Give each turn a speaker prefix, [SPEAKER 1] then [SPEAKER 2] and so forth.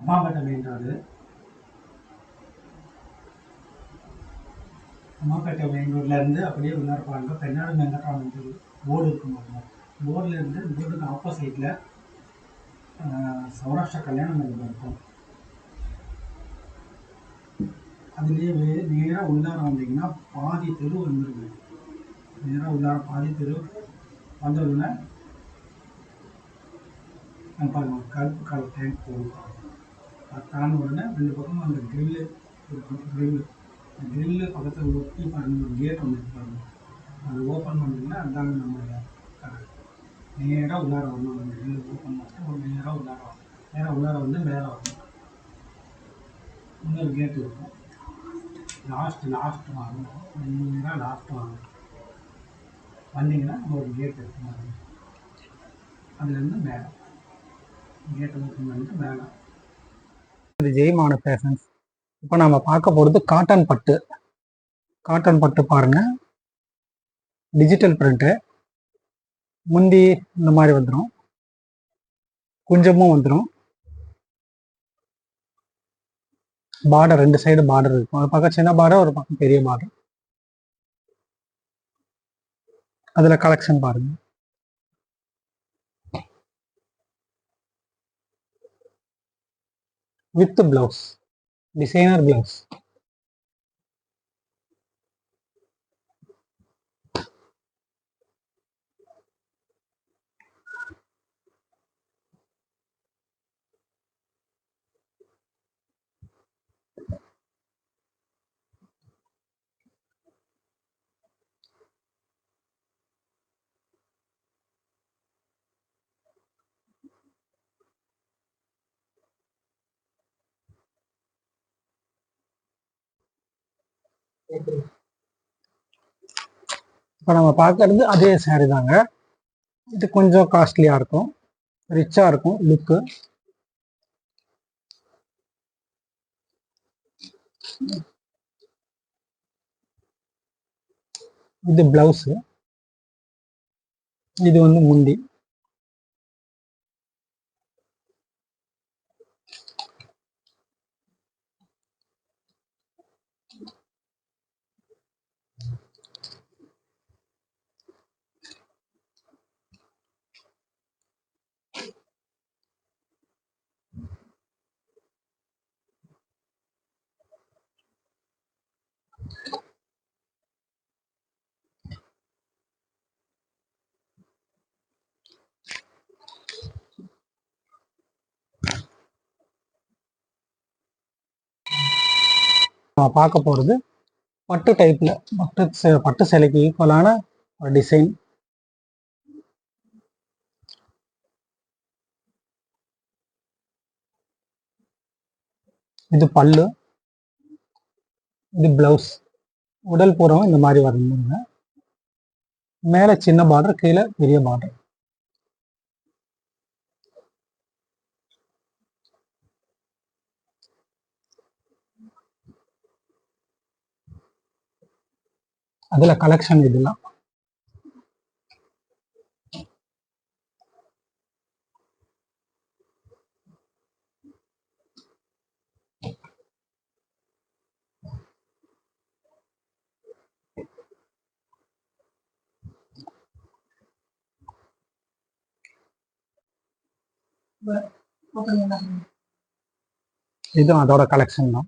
[SPEAKER 1] Ammapettai main road. Ammapettai main ரோட்லேருந்து அப்படியே உள்ளார பாருங்க, பெண்ணாடு வெங்கட்ராமன் தெரு போர்டு இருக்கும் பாருங்க. போர்டுலேருந்து போர்டுக்கு ஆப்போசிட்டில் சௌராஷ்டிரா கல்யாண மண்டபம் இருக்கும். அதுலேயே நேராக உள்ளார வந்தீங்கன்னா பாதி தெரு வந்துருக்கு. நேராக உள்ளார பாதி தெரு வந்ததுன்னா பாருங்க, கருப்பு கலர் டேங்க் போகும். அது தாண்ட உடனே 2 பக்கமும் அந்த கிரில்லு இருக்கும். கிரில்லு பக்கத்தில் ஒட்டி பாருங்க, ஒரு கேட் ஒன்று பாருங்க. அது ஓப்பன் பண்ணிங்கன்னா அதுதாங்க நம்மளுடைய கடை. நேராக உள்ளார வரணும். அந்த கிரில்லு ஓப்பன் பண்ணிட்டு நேராக உள்ளார வரணும். நேராக உள்ளார வந்து மேலே வரணும். இன்னொரு கேட்டு இருக்கும். லாஸ்ட் வாங்கணும். நேராக லாஸ்ட் வாங்கணும். வந்தீங்கன்னா நம்ம ஒரு கேட் இருக்கும். அதுலேருந்து மேலே கேட்டை ஓப்பன் பண்ணிட்டு மேலே. இது ஜெய்மான ஃபேஷன்ஸ். இப்போ நம்ம பார்க்க போகிறது காட்டன் பட்டு. காட்டன் பட்டு பாருங்க, டிஜிட்டல் பிரிண்ட்டு. முந்தி இந்த மாதிரி வந்துடும், குஞ்சமும் வந்துடும். பார்டர் 2 சைடு பார்டர் இருக்கும். ஒரு பக்கம் சின்ன பார்டர், ஒரு பக்கம் பெரிய பார்டர். அதில் கலெக்ஷன் பாருங்க. With blouse, designer blouse. இப்போ நம்ம பார்க்கறது அதே சாரி தாங்க. இது கொஞ்சம் காஸ்ட்லியாக இருக்கும், ரிச்சாக இருக்கும் லுக்கு. இது பிளவுஸு, இது வந்து முந்தி. நம்ம பார்க்க போகிறது பட்டு டைப்பில், பட்டு சேலைக்கு ஈக்குவலான ஒரு டிசைன். இது பல்லு, இது பிளவுஸ். உடல் பூரம் இந்த மாதிரி வரணுங்க. மேலே சின்ன பார்டர், கீழே பெரிய பார்டர். அதில் கலெக்ஷன் இதெல்லாம். இதுவும் அதோட கலெக்ஷன் தான்.